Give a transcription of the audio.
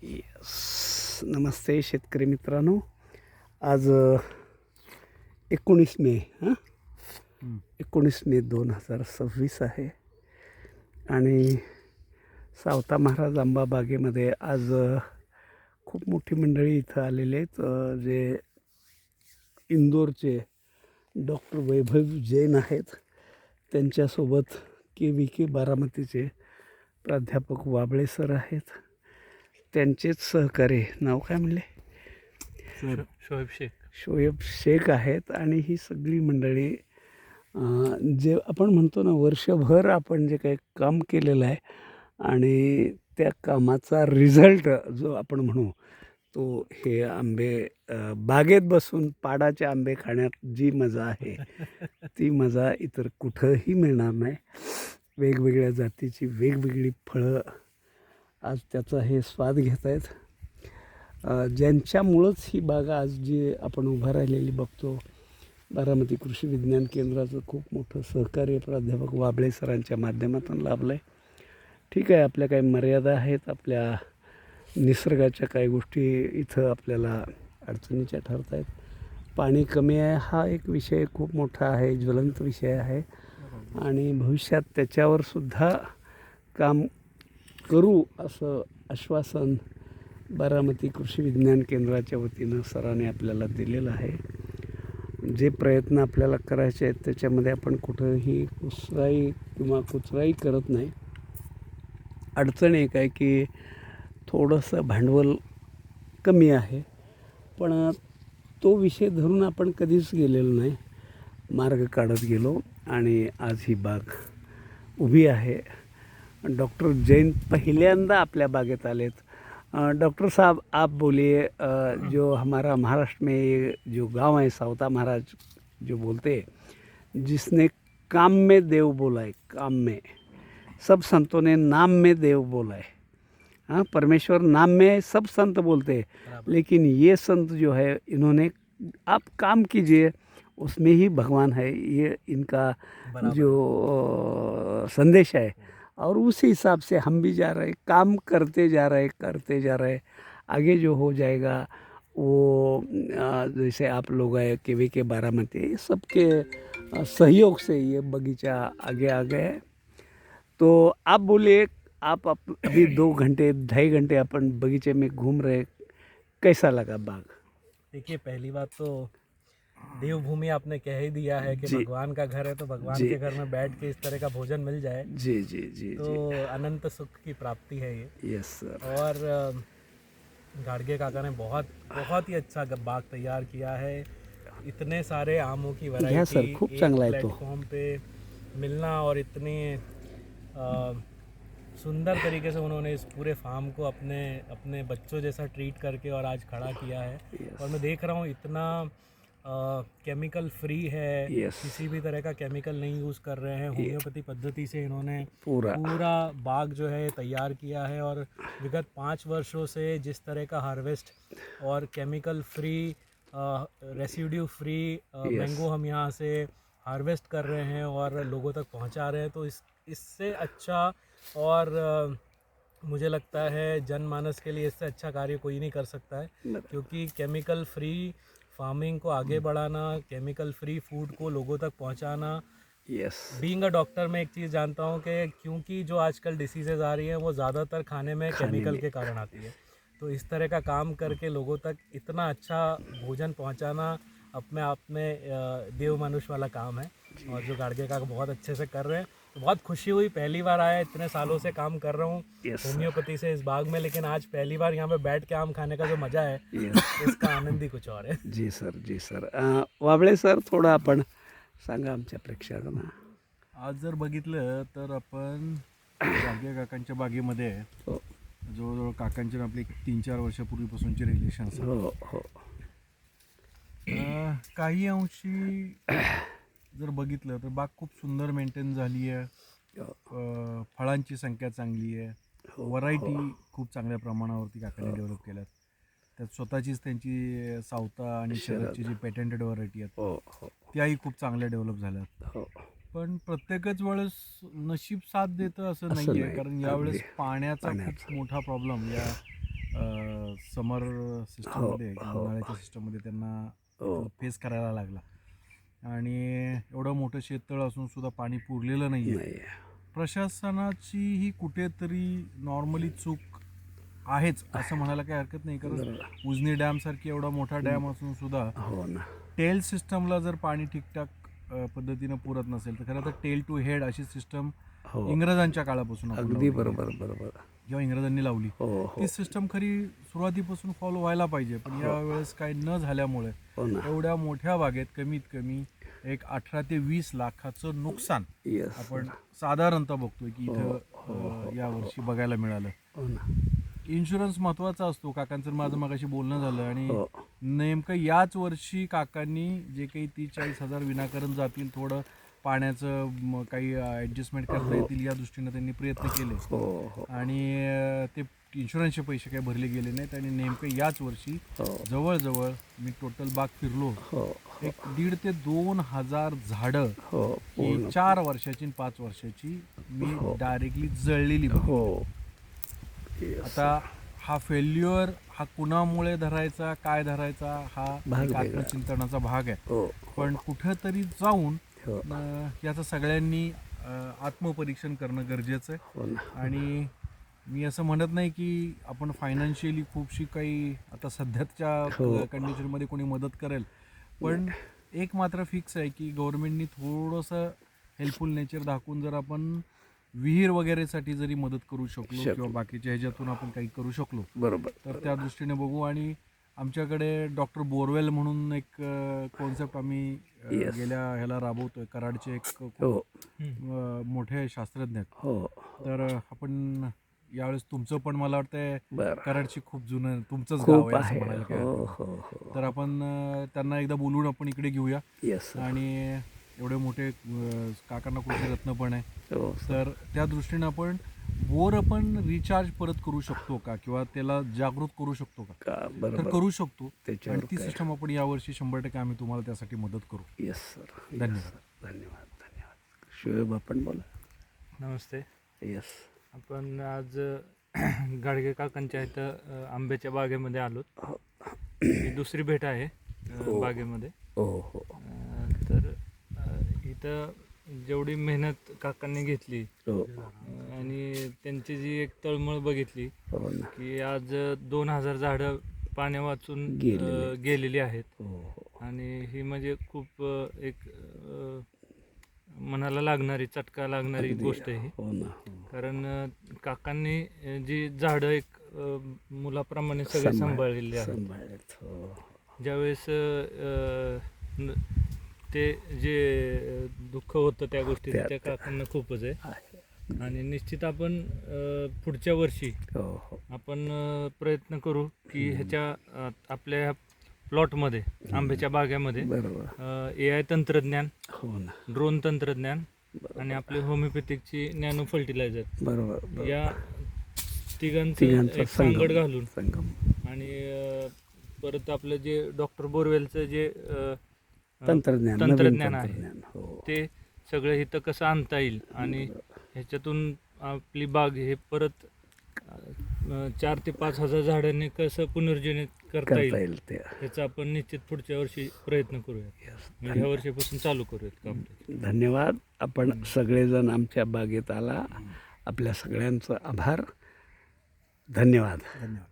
Yes. नमस्ते शेतकरी मित्रांनो. आज 19 मे 19 मे 2026 आहे आणि सावता महाराज आंबा बागेमध्ये आज खूप मोठी मंडळी इथं आलेले आहेत. जे इंदोरचे डॉक्टर वैभव जैन आहेत, त्यांच्यासोबत KVK बारामतीचे प्राध्यापक वाबळे सर आहेत, त्यांचेच सहकारी नाव काय म्हणले शोएब शेख आहेत. आणि ही सगळी मंडळी जे आपण म्हणतो ना, वर्षभर आपण जे काही काम केलेलं आहे आणि त्या कामाचा रिझल्ट जो आपण म्हणू तो हे आंबे बागेत बसून पाडाचे आंबे खाण्यात जी मजा आहे ती मजा इतर कुठंही मिळणार नाही. वेगवेगळ्या जातीची वेगवेगळी फळं आज त्याचा हे स्वाद घेत आहेत. ज्यांच्यामुळंच ही बाग आज जी आपण उभा राहिलेली बघतो, बारामती कृषी विज्ञान केंद्राचं खूप मोठं सहकार्य प्राध्यापक वाबळे सरांच्या माध्यमातून लाभलं आहे. ठीक आहे, आपल्या काही मर्यादा आहेत, आपल्या निसर्गाच्या काही गोष्टी इथं आपल्याला अडचणीच्या ठरत आहेत. पाणी कमी आहे हा एक विषय खूप मोठा आहे, ज्वलंत विषय आहे आणि भविष्यात त्याच्यावर सुद्धा काम करू असं आश्वासन बारामती कृषी विज्ञान केंद्राच्या वतीनं सरांनी आपल्याला दिलेलं आहे. जे प्रयत्न आपल्याला करायचे आहेत त्याच्यामध्ये आपण कुठंही कुचराई करत नाही. अडचण एक आहे की थोडंसं भांडवल कमी आहे, पण तो विषय धरून आपण कधीच गेलेलो नाही, मार्ग काढत गेलो आणि आज ही बाग उभी आहे. डॉक्टर जैन पहिल्यांदा आपल्या बागेत आलेत. डॉक्टर साहब आप बोलिए, जो हमारा महाराष्ट्र में जो गांव है सावता महाराज जो बोलते हैं, जिसने काम में देव बोला है, काम में सब संतों ने नाम में देव बोला है. हाँ, परमेश्वर नाम में है, सब संत बोलते हैं, लेकिन ये संत जो है इन्होंने आप काम कीजिए उसमें ही भगवान है, ये इनका जो संदेश है. और उसी हिसाब से हम भी जा रहे, काम करते जा रहे. आगे जो हो जाएगा वो जैसे आप लोग आए KVK बारामती, सबके सहयोग से ये बगीचा आगे आ गया है. तो आप बोलिए, आप अभी 2 घंटे 2.5 घंटे अपन बगीचे में घूम रहे, कैसा लगा बाग? देखिए, पहली बात तो देवभूमि आपने कह ही दिया है कि भगवान का घर है, तो भगवान के घर में बैठ के इस तरह का भोजन मिल जाए जी जी जी तो अनंत सुख की प्राप्ति है ये. Yes sir. और गाड़गे काका ने बहुत ही अच्छा बाग तैयार किया है. इतने सारे आमों की वैरायटी खूप चांगला आहे तो. प्लेटफॉर्म पे मिलना और इतनी सुंदर तरीके से उन्होंने इस पूरे फार्म को अपने बच्चों जैसा ट्रीट करके और आज खड़ा किया है. और मैं देख रहा हूँ इतना केमिकल फ्री है, किसी भी तरह का केमिकल नहीं यूज़ कर रहे हैं. होम्योपैथी पद्धति से इन्होंने पूरा बाग जो है तैयार किया है. और विगत 5 वर्षों से जिस तरह का हार्वेस्ट और chemical free residue free mango हम यहाँ से हार्वेस्ट कर रहे हैं और लोगों तक पहुँचा रहे हैं, तो इससे अच्छा और मुझे लगता है जनमानस के लिए इससे अच्छा कार्य कोई नहीं कर सकता है. क्योंकि केमिकल फ्री फार्मिंग को आगे बढ़ाना, केमिकल फ्री फूड को लोगों तक पहुंचाना. बीइंग अ डॉक्टर मैं एक चीज़ जानता हूं कि क्योंकि जो आजकल डिसीजेज आ रही हैं वो ज़्यादातर खाने में केमिकल के कारण आती है, तो इस तरह का काम करके लोगों तक इतना अच्छा भोजन पहुंचाना अपने आप में देव मनुष्य वाला काम है. और जो गाड़गे का बहुत अच्छे से कर रहे हैं, तो बहुत खुशी हुई. पहली बार आया, इतने सालों से काम कर रहा हूँ होम्योपैथी से इस बाग में, लेकिन आज पहली बार यहाँ पे बैठ के आम खाने का जो मजा है इसका आनंद ही कुछ और है. जी सर. वाबळे सर, थोडं आपण सांगा आमच्या प्रेक्षकांना. आज जर बघितलं तर आपण गाडगे काकांच्या बागेमध्ये जवळजवळ काकांची आपली 3-4 वर्षापूर्वीपासूनचे रिलेशन्स काही अंशी जर बघितलं तर बाग खूप सुंदर मेंटेन झाली आहे. फळांची संख्या चांगली आहे. व्हरायटी खूप चांगल्या प्रमाणावरती काकांनी डेव्हलप केल्यात. त्यात स्वतःचीच त्यांची सावता आणि शरदची जी पेटेंटेड व्हरायटी आहेत त्याही खूप चांगल्या डेव्हलप झाल्यात. पण प्रत्येकच वेळेस नशीब साथ देतं असं नाही आहे, कारण यावेळेस पाण्याचा खूप मोठा प्रॉब्लेम या समर सिस्टममध्ये हो. उन्हाळ्याच्या सिस्टममध्ये त्यांना हो. फेस करायला लागला आणि एवढं मोठं शेततळ असून सुद्धा पाणी पुरलेलं नाही आहे. नाही. प्रशासनाची ही कुठेतरी नॉर्मली चूक आहेच असं म्हणायला काही हरकत नाही, कारण उजनी डॅमसारखी एवढा मोठा डॅम असून सुद्धा हो ना. टेल सिस्टमला जर पाणी ठीकठाक पद्धतीनं पुरत नसेल तर खरं तर टेल टू हेड अशी सिस्टम हो. इंग्रजांच्या काळापासून आपण अगदी लावली. बरोबर. जेव्हा इंग्रजांनी लावली हो हो ती सिस्टम खरी सुरुवातीपासून फॉलो व्हायला पाहिजे, पण यावेळेस काय न झाल्यामुळे हो ना. एवढ्या मोठ्या बागेत कमीत कमी एक 18 ते 20 लाखाचं नुकसान येस. आपण साधारणतः बघतोय की इथं यावर्षी बघायला मिळालं. हो ना. इन्शुरन्स महत्वाचा असतो. काकांचं माझं मगाशी बोलणं झालं आणि हो. नेमकं याच वर्षी काकांनी जे काही 30-40 हजार विनाकारण जातील, थोडं पाण्याचं काही ॲडजस्टमेंट करता येतील या दृष्टीनं त्यांनी प्रयत्न केले हो हो आणि ते इन्शुरन्सचे पैसे काही भरले गेले नाहीत आणि नेमकं याच वर्षी हो. जवळजवळ मी टोटल बाग फिरलो, हो 1,500 ते 2,000 झाडं हो ही 4 वर्षाची आणि 5 वर्षाची मी डायरेक्टली जळलेली बघितली. हो. आता हा फेल्युअर हा कुणामुळे धरायचा, काय धरायचा, हा भाग एक वेगळा. आत्मचिंतनाचा भाग आहे. हो पण कुठंतरी जाऊन हो याचं सगळ्यांनी आत्मपरीक्षण करणं गरजेचं आहे. हो ना. आणि मी असं म्हणत नाही की आपण फायनान्शियली खूपशी काही आता सध्याच्या कंडिशनमध्ये कोणी मदत करेल, पण एक मात्र फिक्स आहे की गव्हर्नमेंटनी थोडंसं हेल्पफुल नेचर दाखवून जर आपण विहीर वगैरेसाठी जरी मदत करू शकलो किंवा बाकीच्या ह्याच्यातून आपण काही करू शकलो बरोबर. तर त्या दृष्टीने बघू. आणि आमच्याकडे डॉक्टर बोरवेल म्हणून एक कॉन्सेप्ट आम्ही गेल्या ह्याला राबवतोय. कराडचे एक खूप मोठे शास्त्रज्ञ आहेत. हो तर आपण यावेळेस तुमचं पण मला वाटतंय बरं. कराडची खूप जुनं तुमचंच गाव खूप आहे असं आहे. म्हणायला काय हो हरकत नाही. हो हो. तर आपण त्यांना एकदा बोलून आपण इकडे घेऊया. Yes sir. आणि एवढे मोठे काकांना कुठे रत्न पण आहे, हो तर त्या दृष्टीनं आपण बोर आपण रिचार्ज परत करू शकतो का किंवा त्याला जागृत करू शकतो का, का तर बरोबर. करू शकतो. त्याच्यावर आणि ती काय? सिस्टम आपण यावर्षी 100% आम्ही तुम्हाला त्यासाठी मदत करू. Yes sir. धन्यवाद. धन्यवाद. शोएब आपण बोला. नमस्ते. येस. आपण आज गाडगे काकांच्या इथं आंब्याच्या बागेमध्ये आलो. ही दुसरी भेट आहे बागेमध्ये. हो हो तर इथं जेवढी मेहनत काकांनी घेतली हो आणि त्यांची जी एक तळमळ बघितली हो ना. की आज 2,000 झाडं पाण्या वाचून गेलेली आहेत. हो हो आणि ही म्हणजे खूप एक मनाला लागणारी, चटका लागणारी गोष्ट आहे ही. हो ना. कारण काकांनी जी झाडं एक मुलाप्रमाणे सगळे सांभाळलेली आहेत. सांभाळत. हो ज्यावेळेस ते जे दुःख होतं त्या गोष्टीचं त्या काकांना खूपच आहे. आहे. आणि निश्चित आपण पुढच्या वर्षी हो हो आपण प्रयत्न करू की ह्याच्या आपल्या ह्या प्लॉटमध्ये, आंब्याच्या बागेमध्ये बरोबर. AI तंत्रज्ञान, हो ना. ड्रोन तंत्रज्ञान आणि आपले होमिओपॅथिकची नॅनो फर्टिलायझर बरोबर. या तिघांचं एक सांगड घालून संगम. आणि परत आपलं जे डॉक्टर बोरवेलचं जे तंत्रज्ञान आहे हो ते सगळं इथं कसं आणता येईल आणि ह्याच्यातून आपली बाग हे परत 4,000 ते 5,000 झाडांनी कसं पुनर्जीवित करता येईल ते. ह्याचा आपण निश्चित पुढच्या वर्षी प्रयत्न करूया. म्हणजे ह्या वर्षीपासून चालू करूयात काम. धन्यवाद. आपण सगळेजण आमच्या बागेत आला. आपल्या सगळ्यांचं आभार. धन्यवाद. धन्यवाद.